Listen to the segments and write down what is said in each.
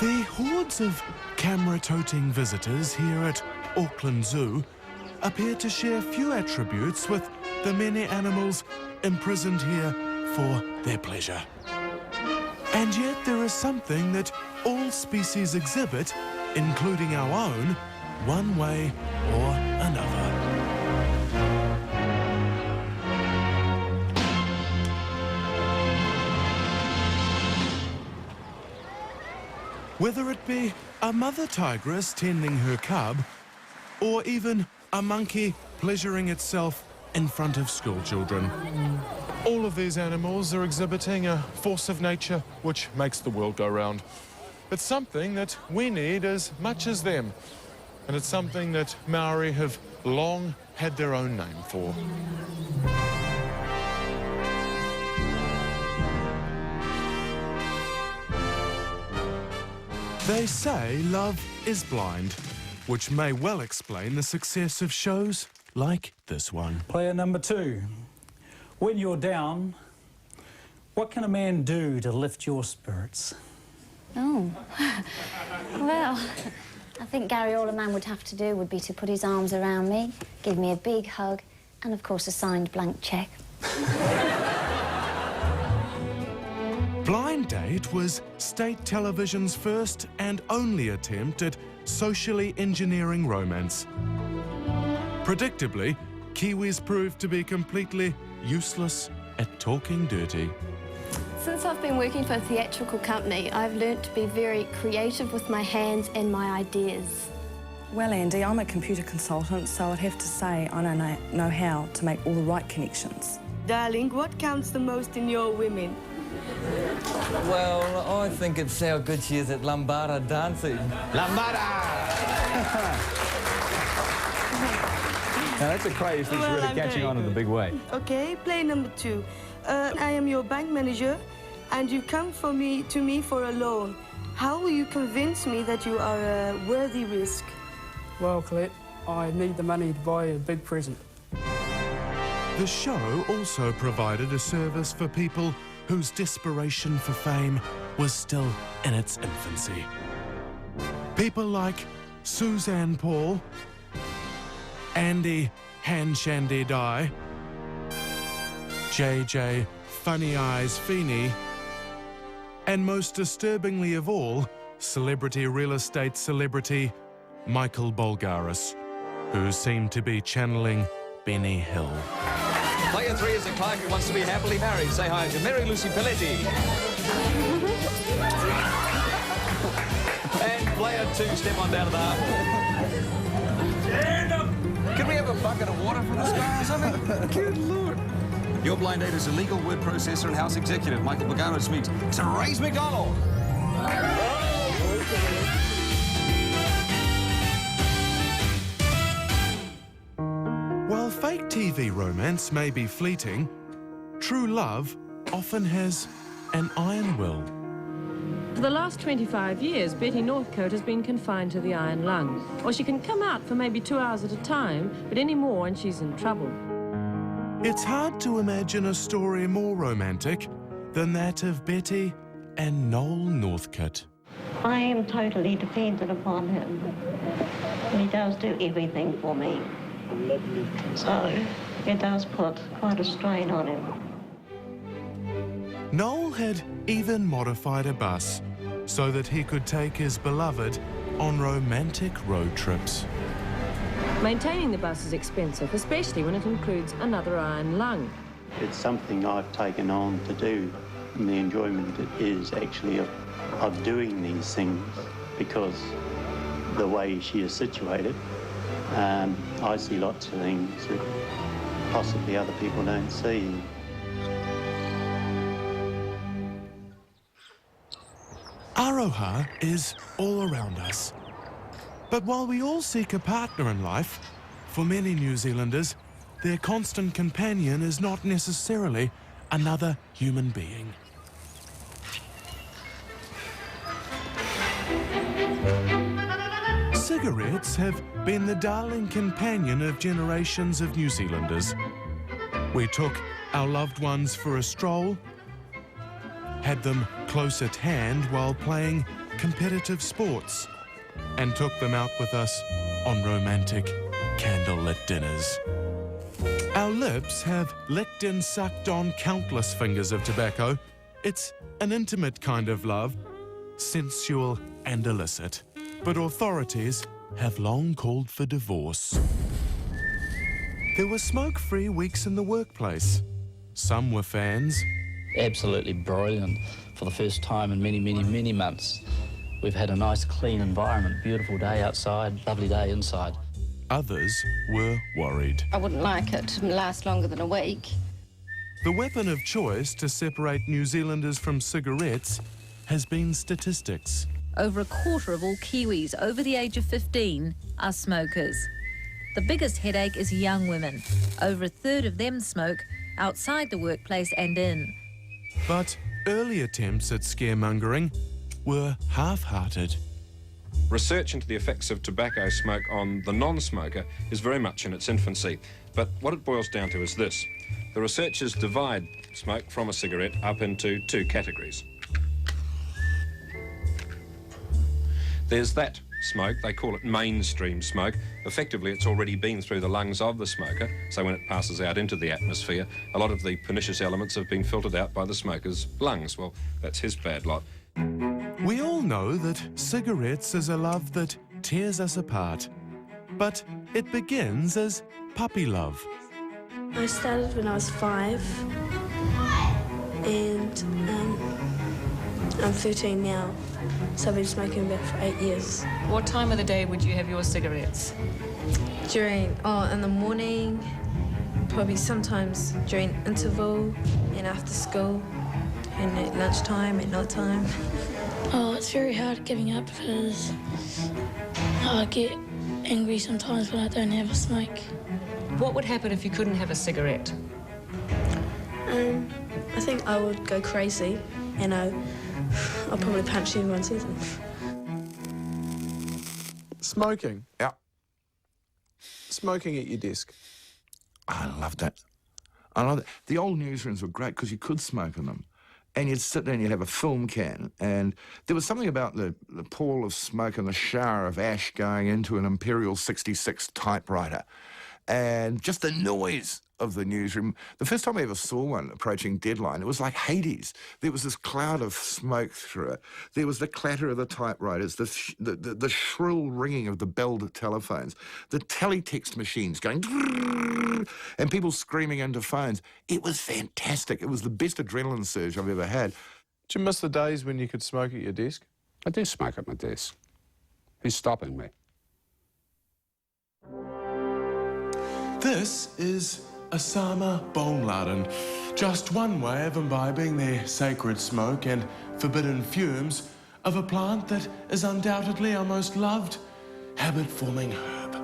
The hordes of camera-toting visitors here at Auckland Zoo appear to share few attributes with the many animals imprisoned here for their pleasure. And yet there is something that all species exhibit, including our own, one way or another. Whether it be a mother tigress tending her cub, or even a monkey pleasuring itself in front of school children. All of these animals are exhibiting a force of nature which makes the world go round. It's something that we need as much as them, and it's something that Maori have long had their own name for. They say love is blind, which may well explain the success of shows like this one. Player number 2. When you're down, what can a man do to lift your spirits? Oh, well, I think, Gary, all a man would have to do would be to put his arms around me, give me a big hug, and, of course, a signed blank cheque. Blind Date was state television's first and only attempt at socially engineering romance. Predictably, Kiwis proved to be completely useless at talking dirty. Since I've been working for a theatrical company, I've learnt to be very creative with my hands and my ideas. Well, Andy, I'm a computer consultant, so I'd have to say I don't know how to make all the right connections. Darling, what counts the most in your women? Well, I think it's how good she is at lambada dancing. Lambada! Now, that's a craze that's really catching on in a big way. Okay, play number 2. I am your bank manager, and you come to me for a loan. How will you convince me that you are a worthy risk? Well, Colette, I need the money to buy a big present. The show also provided a service for people whose desperation for fame was still in its infancy. People like Suzanne Paul, Andy Hanshandy Dye, JJ Funny Eyes Feeney, and most disturbingly of all, celebrity real estate celebrity Michael Bulgaris, who seemed to be channeling Benny Hill. Player 3 is a client who wants to be happily married. Say hi to Mary Lucy Pelletti. And player 2, step on down to the harbour. Stand up! Can we have a bucket of water from the sky or something? Good Lord. Your blind date is a legal word processor and house executive. Michael Bulgaris meets Therese McDonald. While fake TV romance may be fleeting, true love often has an iron will. For the last 25 years, Betty Northcote has been confined to the iron lung. Or she can come out for maybe 2 hours at a time, but any more and she's in trouble. It's hard to imagine a story more romantic than that of Betty and Noel Northcote. I am totally dependent upon him. He does do everything for me. So it does put quite a strain on him. Noel had even modified a bus so that he could take his beloved on romantic road trips. Maintaining the bus is expensive, especially when it includes another iron lung. It's something I've taken on to do, and the enjoyment it is actually of doing these things, because the way she is situated, I see lots of things that possibly other people don't see. Aroha is all around us. But while we all seek a partner in life, for many New Zealanders, their constant companion is not necessarily another human being. Cigarettes have been the darling companion of generations of New Zealanders. We took our loved ones for a stroll, had them close at hand while playing competitive sports and took them out with us on romantic candlelit dinners. Our lips have licked and sucked on countless fingers of tobacco. It's an intimate kind of love, sensual and illicit. But authorities have long called for divorce. There were smoke-free weeks in the workplace. Some were fans. Absolutely brilliant. For the first time in many months, we've had a nice clean environment, beautiful day outside, lovely day inside. Others were worried. I wouldn't like it to last longer than a week. The weapon of choice to separate New Zealanders from cigarettes has been statistics. Over a quarter of all Kiwis over the age of 15 are smokers. The biggest headache is young women. Over a third of them smoke outside the workplace and in. But early attempts at scaremongering were half-hearted. Research into the effects of tobacco smoke on the non-smoker is very much in its infancy, but what it boils down to is this. The researchers divide smoke from a cigarette up into two categories. There's that smoke, they call it mainstream smoke. Effectively, it's already been through the lungs of the smoker, so when it passes out into the atmosphere, a lot of the pernicious elements have been filtered out by the smoker's lungs. Well, that's his bad lot. We all know that cigarettes is a love that tears us apart. But it begins as puppy love. I started when I was 5, and I'm 13 now, so I've been smoking about for 8 years. What time of the day would you have your cigarettes? In the morning, probably sometimes during interval and after school, and at lunchtime, at night time. Oh, it's very hard giving up because I get angry sometimes when I don't have a smoke. What would happen if you couldn't have a cigarette? I think I would go crazy, and I'll probably punch everyone who sees me. Smoking? Yeah. Smoking at your desk? I loved that. I loved it. The old newsrooms were great because you could smoke in them. And you'd sit there and you'd have a film can, and there was something about the pall of smoke and the shower of ash going into an Imperial 66 typewriter, and just the noise of the newsroom. The first time I ever saw one approaching deadline, it was like Hades. There was this cloud of smoke through it. There was the clatter of the typewriters, the shrill ringing of the belled telephones, the teletext machines going, and people screaming into phones. It was fantastic. It was the best adrenaline surge I've ever had. Do you miss the days when you could smoke at your desk? I do smoke at my desk. Who's stopping me? This is Osama bin Laden, just one way of imbibing their sacred smoke and forbidden fumes of a plant that is undoubtedly our most loved habit-forming herb.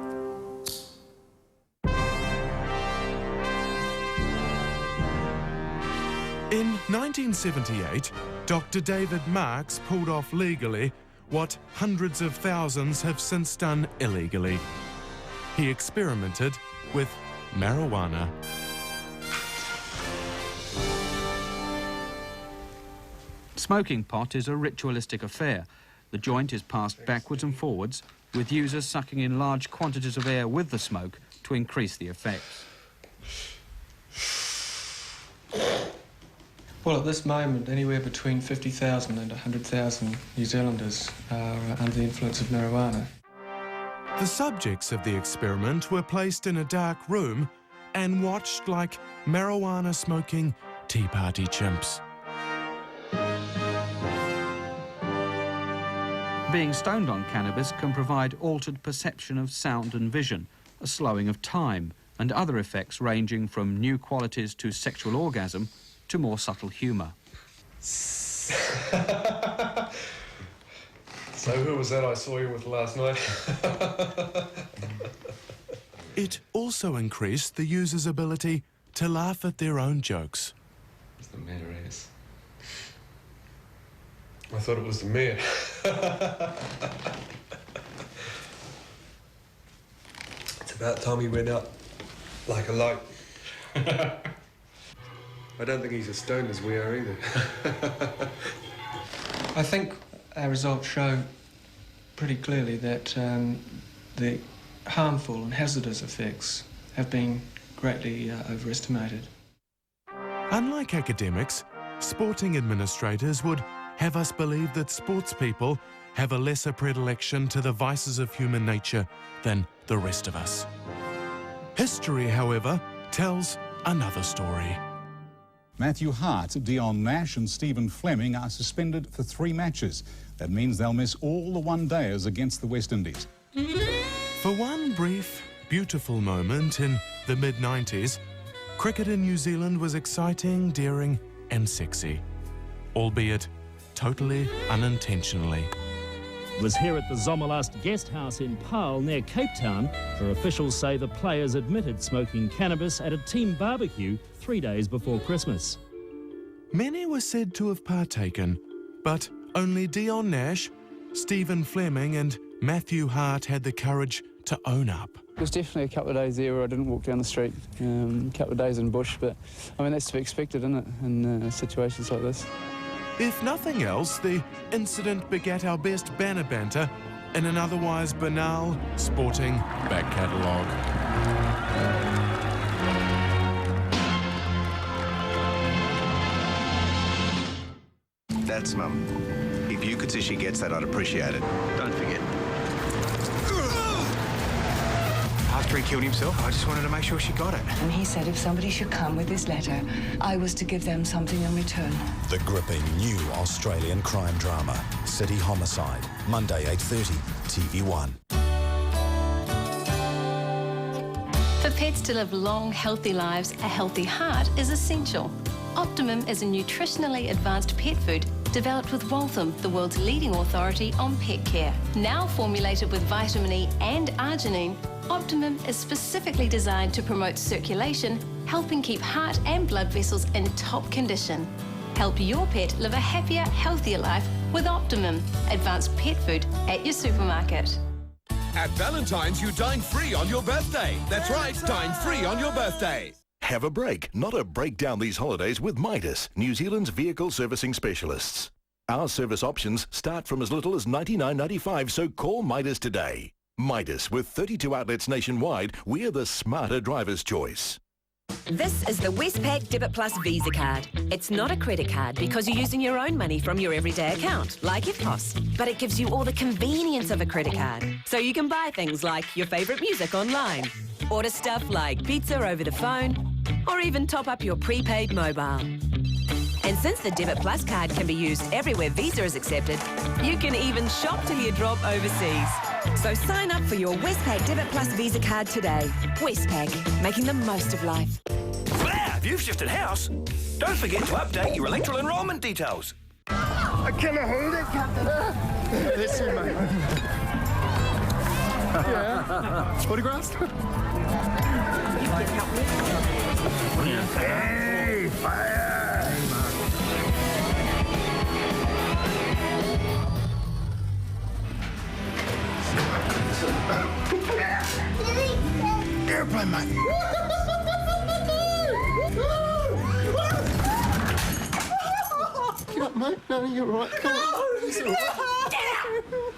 In 1978, Dr. David Marks pulled off legally what hundreds of thousands have since done illegally. He experimented with marijuana. Smoking pot is a ritualistic affair. The joint is passed backwards and forwards, with users sucking in large quantities of air with the smoke to increase the effects. Well, at this moment, anywhere between 50,000 and 100,000 New Zealanders are under the influence of marijuana. The subjects of the experiment were placed in a dark room and watched like marijuana-smoking tea party chimps. Being stoned on cannabis can provide altered perception of sound and vision, a slowing of time, and other effects ranging from new qualities to sexual orgasm to more subtle humour. So who was that I saw you with last night? It also increased the user's ability to laugh at their own jokes. What's the matter is? I thought it was the mayor. It's about time he went out like a light. I don't think he's as stoned as we are either. I think Our results show pretty clearly that the harmful and hazardous effects have been greatly overestimated. Unlike academics, sporting administrators would have us believe that sports people have a lesser predilection to the vices of human nature than the rest of us. History, however, tells another story. Matthew Hart, Dion Nash and Stephen Fleming are suspended for 3 matches. That means they'll miss all the one-dayers against the West Indies. For one brief, beautiful moment in the mid-90s, cricket in New Zealand was exciting, daring and sexy, albeit totally unintentionally. Was here at the Zomalast guest house in Paarl near Cape Town, where officials say the players admitted smoking cannabis at a team barbecue 3 days before Christmas. Many were said to have partaken, but only Dion Nash, Stephen Fleming and Matthew Hart had the courage to own up. There was definitely a couple of days there where I didn't walk down the street, a couple of days in bush, but I mean, that's to be expected, isn't it, in situations like this. If nothing else, the incident begat our best banner banter in an otherwise banal sporting back catalogue. That's Mum. If you could see she gets that, I'd appreciate it. Don't forget. After he killed himself, I just wanted to make sure she got it. And he said if somebody should come with this letter, I was to give them something in return. The gripping new Australian crime drama, City Homicide, Monday 8:30, TV1. For pets to live long, healthy lives, a healthy heart is essential. Optimum is a nutritionally advanced pet food developed with Waltham, the world's leading authority on pet care. Now formulated with vitamin E and arginine, Optimum is specifically designed to promote circulation, helping keep heart and blood vessels in top condition. Help your pet live a happier, healthier life with Optimum, advanced pet food at your supermarket. At Valentine's, you dine free on your birthday. That's right, dine free on your birthday. Have a break, not a break down these holidays with Midas, New Zealand's vehicle servicing specialists. Our service options start from as little as $99.95, so call Midas today. Midas, with 32 outlets nationwide, we're the smarter driver's choice. This is the Westpac Debit Plus Visa card. It's not a credit card because you're using your own money from your everyday account, like EFTPOS. But it gives you all the convenience of a credit card. So you can buy things like your favourite music online, order stuff like pizza over the phone, or even top up your prepaid mobile. And since the Debit Plus card can be used everywhere Visa is accepted, you can even shop till you drop overseas. So sign up for your Westpac Debit Plus Visa card today. Westpac, making the most of life. Wow, you've shifted house. Don't forget to update your electoral enrolment details. Can I hold it, Captain? Listen, mate. Yeah. Photographs? Hey, fire! Airplane, mate. Get up, mate. No, you're right. Come on. It's all right. Get out!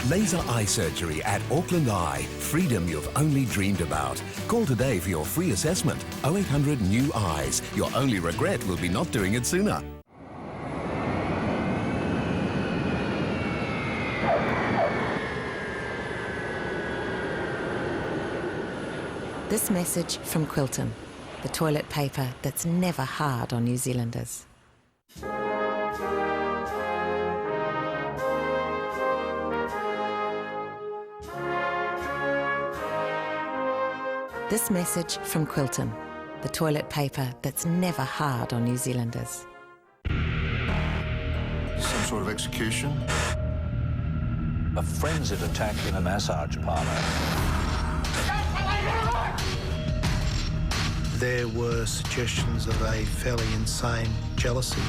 Laser eye surgery at Auckland Eye. Freedom you've only dreamed about. Call today for your free assessment. 0800 New Eyes. Your only regret will be not doing it sooner. This message from Quilton, the toilet paper that's never hard on New Zealanders. This message from Quilton, the toilet paper that's never hard on New Zealanders. Some sort of execution? A frenzied attack in a massage parlour. There were suggestions of a fairly insane jealousy.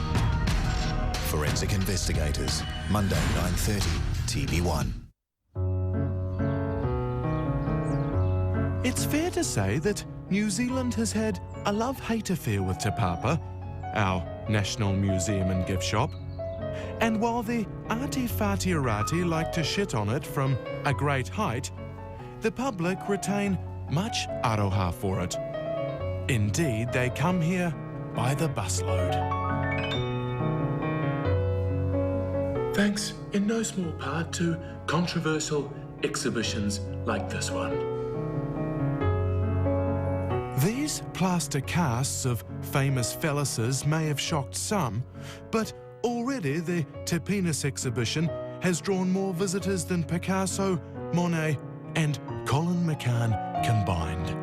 Forensic Investigators. Monday, 9:30, TV1. It's fair to say that New Zealand has had a love-hate affair with Te Papa, our national museum and gift shop. And while the arty whātiarati like to shit on it from a great height, the public retain much aroha for it. Indeed, they come here by the busload. Thanks in no small part to controversial exhibitions like this one. These plaster casts of famous phalluses may have shocked some, but already the Te Penis exhibition has drawn more visitors than Picasso, Monet and Colin McCann combined.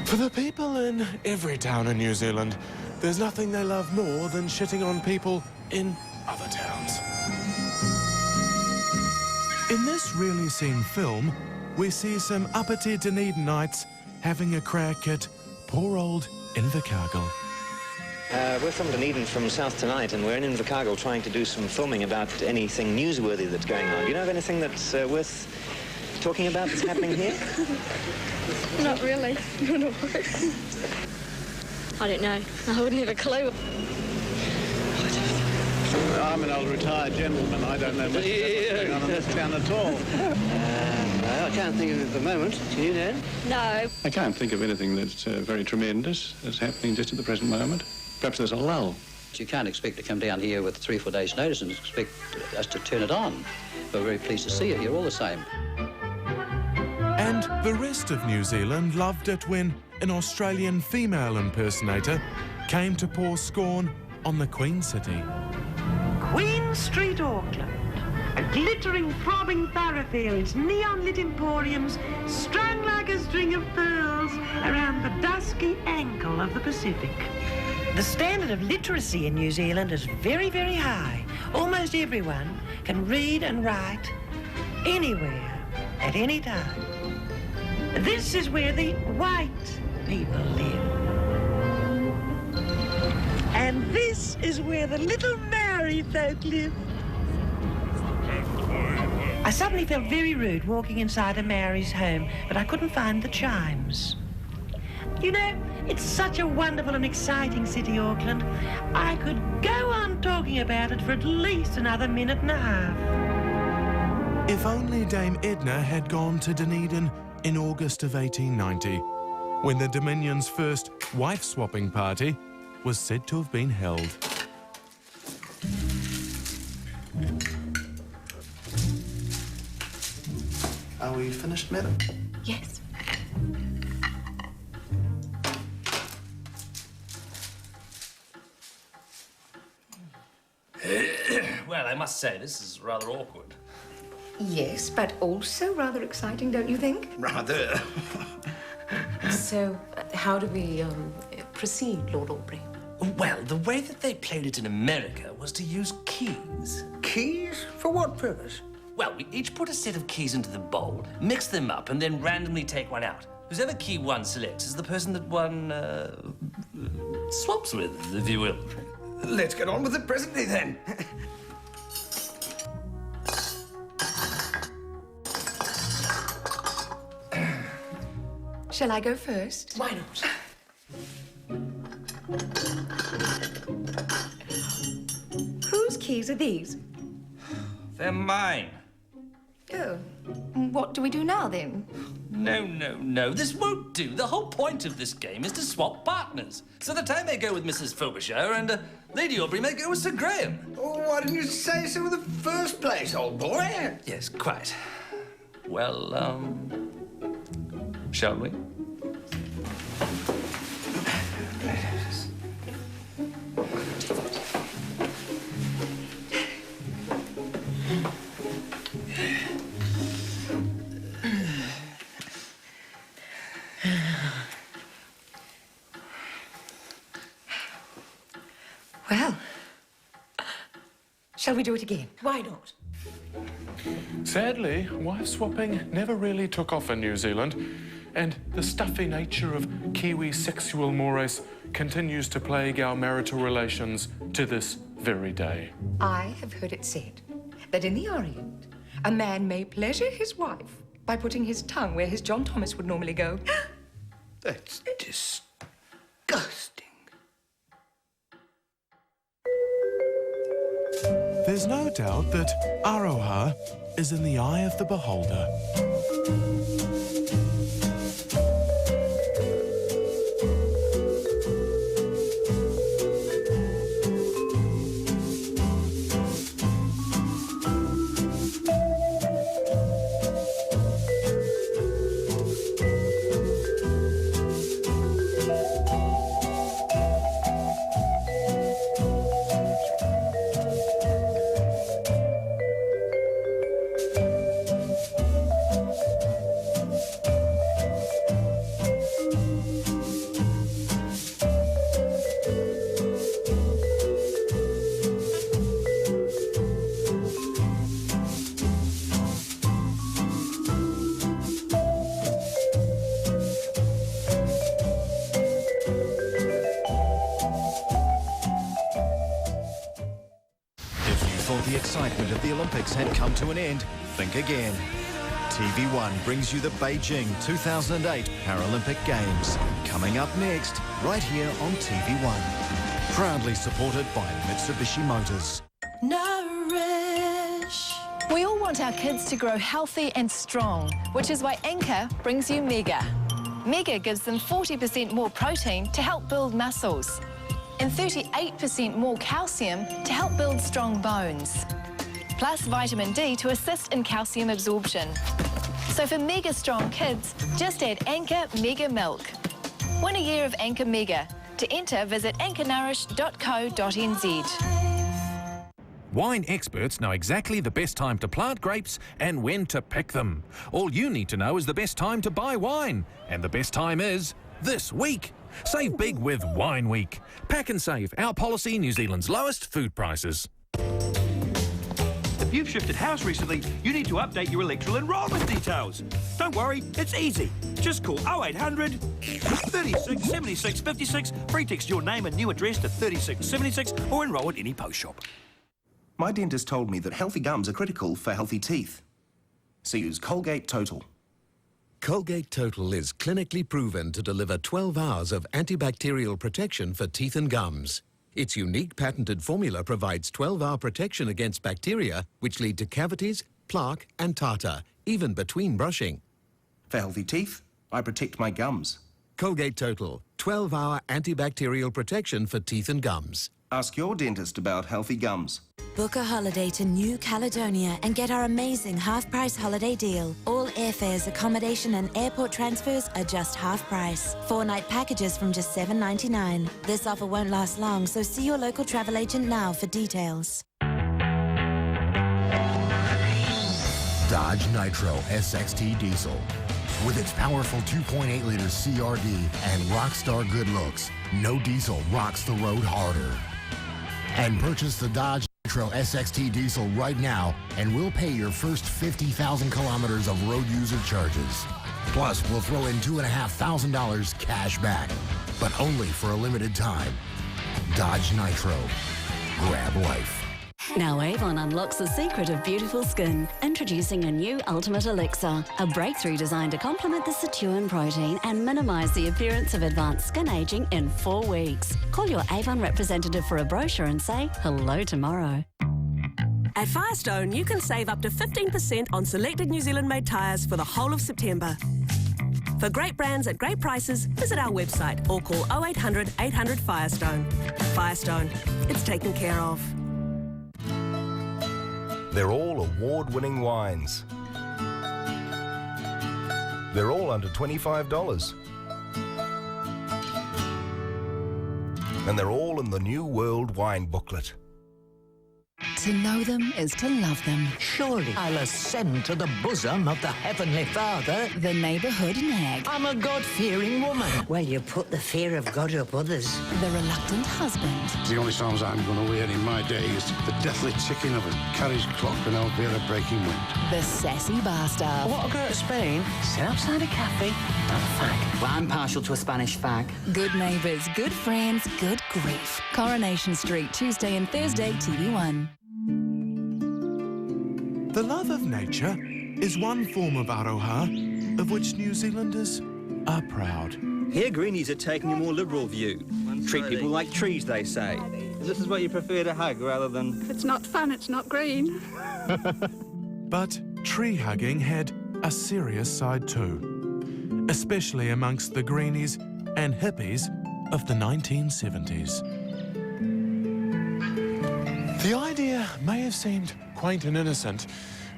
For the people in every town in New Zealand, there's nothing they love more than shitting on people in other towns. In this rarely seen film, we see some uppity Dunedinites having a crack at poor old Invercargill. We're from Dunedin, from South Tonight, and we're in Invercargill trying to do some filming about anything newsworthy that's going on. Do you know of anything that's worth talking about that's happening here? Not really. No. I don't know. I wouldn't have a clue. I'm an old retired gentleman. I don't know much what's going on in this town at all. No, I can't think of it at the moment. Can you, Dan? No. I can't think of anything that's very tremendous that's happening just at the present moment. Perhaps there's a lull. You can't expect to come down here with 3 or 4 days' notice and expect us to turn it on. We're very pleased to see you here all the same. And the rest of New Zealand loved it when an Australian female impersonator came to pour scorn on the Queen City. Queen Street, Auckland. A glittering, throbbing thoroughfares, neon-lit emporiums, strung like a string of pearls around the dusky ankle of the Pacific. The standard of literacy in New Zealand is very, very high. Almost everyone can read and write anywhere, at any time. This is where the white people live. And this is where the little Maori folk live. I suddenly felt very rude walking inside a Maori's home, but I couldn't find the chimes. You know, it's such a wonderful and exciting city, Auckland. I could go on talking about it for at least another minute and a half. If only Dame Edna had gone to Dunedin in August of 1890, when the Dominion's first wife-swapping party was said to have been held. Are we finished, madam? Yes. Well, I must say, this is rather awkward. Yes, but also rather exciting, don't you think? Rather. So, how do we proceed, Lord Aubrey? Well, the way that they played it in America was to use keys. Keys? For what purpose? Well, we each put a set of keys into the bowl, mix them up, and then randomly take one out. Whoever key one selects is the person that one swaps with, if you will. Let's get on with it presently, then. Shall I go first? Why not? Whose keys are these? They're mine. Oh. What do we do now, then? No. This won't do. The whole point of this game is to swap partners. So that I may go with Mrs. Frobisher and Lady Aubrey may go with Sir Graham. Oh, why didn't you say so in the first place, old boy? Yes, quite. Well, shall we? Well, shall we do it again? Why not? Sadly, wife swapping never really took off in New Zealand, and the stuffy nature of Kiwi sexual mores continues to plague our marital relations to this very day. I have heard it said that in the Orient, a man may pleasure his wife by putting his tongue where his John Thomas would normally go. That's disgusting. There's no doubt that Aroha is in the eye of the beholder. The excitement of the Olympics had come to an end, think again. TV1 brings you the Beijing 2008 Paralympic Games. Coming up next, right here on TV1. Proudly supported by Mitsubishi Motors. Nourish. We all want our kids to grow healthy and strong, which is why Anchor brings you Mega. Mega gives them 40% more protein to help build muscles, and 38% more calcium to help build strong bones, plus vitamin D to assist in calcium absorption. So for mega strong kids, just add Anchor Mega Milk. Win a year of Anchor Mega. To enter, visit anchornourish.co.nz. Wine experts know exactly the best time to plant grapes and when to pick them. All you need to know is the best time to buy wine, and the best time is this week. Save big with Wine Week. Pack and save, our policy, New Zealand's lowest food prices. If you've shifted house recently, you need to update your electoral enrolment details. Don't worry, it's easy. Just call 0800 36 76 56, free text your name and new address to 3676 or enrol at any post shop. My dentist told me that healthy gums are critical for healthy teeth. So use Colgate Total. Colgate Total is clinically proven to deliver 12 hours of antibacterial protection for teeth and gums. Its unique patented formula provides 12-hour protection against bacteria, which lead to cavities, plaque and tartar, even between brushing. For healthy teeth, I protect my gums. Colgate Total, 12-hour antibacterial protection for teeth and gums. Ask your dentist about healthy gums. Book a holiday to New Caledonia and get our amazing half-price holiday deal. All airfares, accommodation and airport transfers are just half price. 4-night packages from just $7.99. This offer won't last long, so see your local travel agent now for details. Dodge Nitro SXT Diesel. With its powerful 2.8-liter CRD and rockstar good looks, no diesel rocks the road harder. And purchase the Dodge Nitro SXT Diesel right now, and we'll pay your first 50,000 kilometers of road user charges. Plus, we'll throw in $2,500 cash back, but only for a limited time. Dodge Nitro. Grab life. Now Avon unlocks the secret of beautiful skin. Introducing a new Ultimate Elixir, a breakthrough designed to complement the sirtuin protein and minimise the appearance of advanced skin ageing in 4 weeks. Call your Avon representative for a brochure and say hello tomorrow. At Firestone, you can save up to 15% on selected New Zealand-made tyres for the whole of September. For great brands at great prices, visit our website or call 0800 800 Firestone. Firestone, it's taken care of. They're all award-winning wines. They're all under $25. And they're all in the New World Wine booklet. To know them is to love them. Surely I'll ascend to the bosom of the Heavenly Father. The neighbourhood nag. I'm a God-fearing woman. Well, you put the fear of God up others. The reluctant husband. The only songs I'm going to wear in my day is the deathly ticking of a carriage clock and I'll bear a breaking wind. The sassy bar star. I want to go to Spain, sit outside a cafe, and have a fag. Well, I'm partial to a Spanish fag. Good neighbours, good friends, good grief. Coronation Street, Tuesday and Thursday, TV1. The love of nature is one form of Aroha of which New Zealanders are proud. Here Greenies are taking a more liberal view. Treat people like trees, they say. This is what you prefer to hug rather than... If it's not fun, it's not green. But tree hugging had a serious side too, especially amongst the greenies and hippies of the 1970s. The idea may have seemed quaint and innocent,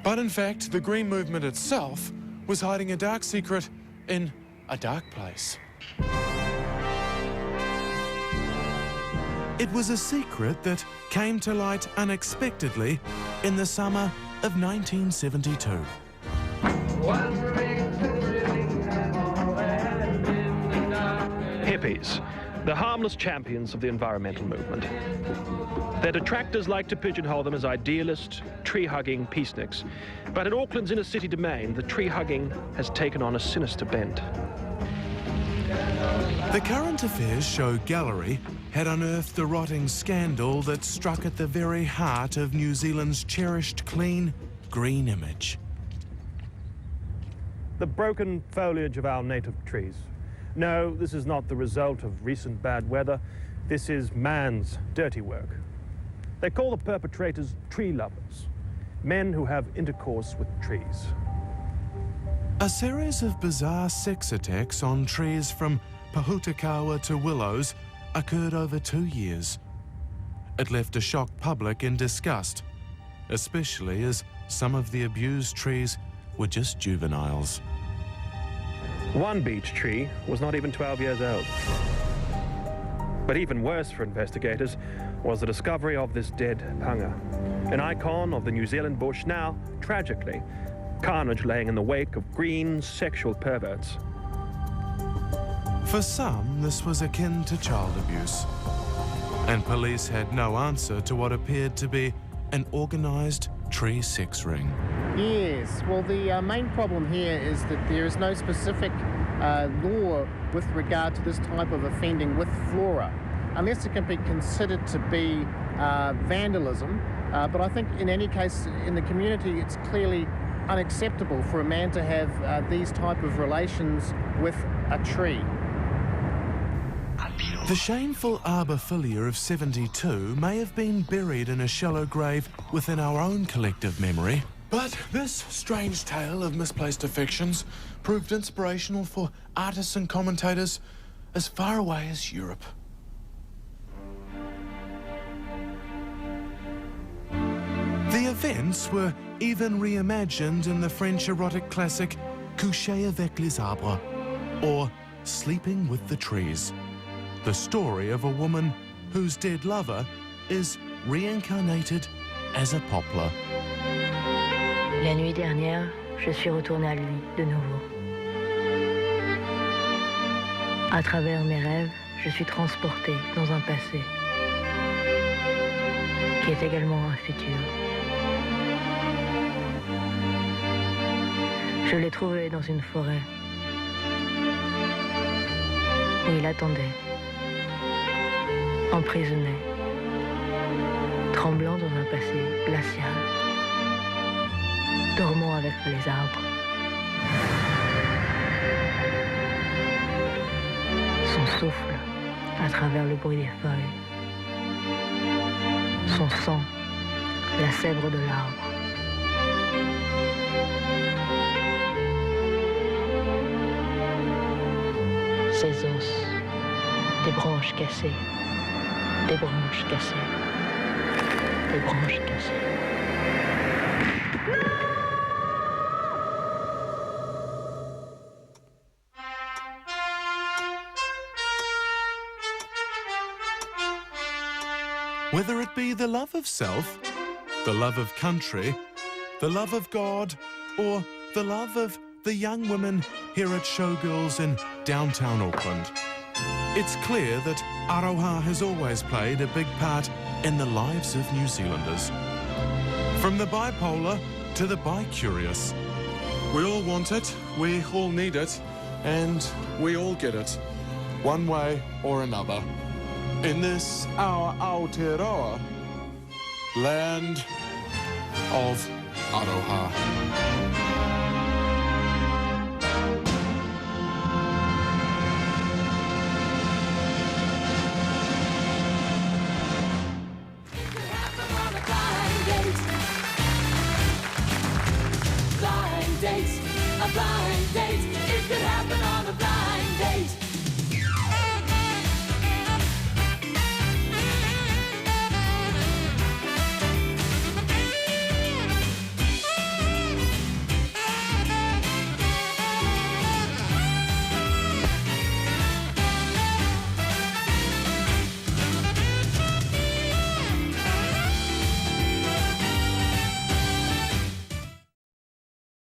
but in fact, the Green movement itself was hiding a dark secret in a dark place. It was a secret that came to light unexpectedly in the summer of 1972. Hippies, the harmless champions of the environmental movement. Their detractors like to pigeonhole them as idealist, tree-hugging peaceniks. But in Auckland's inner city domain, the tree-hugging has taken on a sinister bent. The Current Affairs show gallery had unearthed a rotting scandal that struck at the very heart of New Zealand's cherished clean, green image. The broken foliage of our native trees. No, this is not the result of recent bad weather. This is man's dirty work. They call the perpetrators tree lovers, men who have intercourse with trees. A series of bizarre sex attacks on trees from Pahutakawa to Willows occurred over 2 years. It left a shocked public in disgust, especially as some of the abused trees were just juveniles. One beech tree was not even 12 years old. But even worse for investigators was the discovery of this dead panga, an icon of the New Zealand bush now, tragically, carnage laying in the wake of green sexual perverts. For some, this was akin to child abuse, and police had no answer to what appeared to be an organised tree sex ring. Yes, well, the main problem here is that there is no specific law with regard to this type of offending with flora, unless it can be considered to be vandalism. But I think in any case, in the community, it's clearly unacceptable for a man to have these type of relations with a tree. The shameful arbophilia of 72 may have been buried in a shallow grave within our own collective memory. But this strange tale of misplaced affections proved inspirational for artists and commentators as far away as Europe. The events were even reimagined in the French erotic classic Coucher avec les arbres, or Sleeping with the Trees, the story of a woman whose dead lover is reincarnated as a poplar. La nuit dernière, je suis retournée à lui de nouveau. À travers mes rêves, je suis transportée dans un passé qui est également un futur. Je l'ai trouvé dans une forêt où il attendait, emprisonné, tremblant dans un passé glacial, dormant avec les arbres. Son souffle à travers le bruit des feuilles. Son sang, la sève de l'arbre. Ses os, des branches cassées, des branches cassées, des branches cassées. Whether it be the love of self the love of country, the love of God, or the love of the young women here at Showgirls in downtown Auckland. It's clear that Aroha has always played a big part in the lives of New Zealanders. From the bipolar to the bi-curious. We all want it, we all need it, and we all get it, one way or another. In this, our Aotearoa, land of Aroha.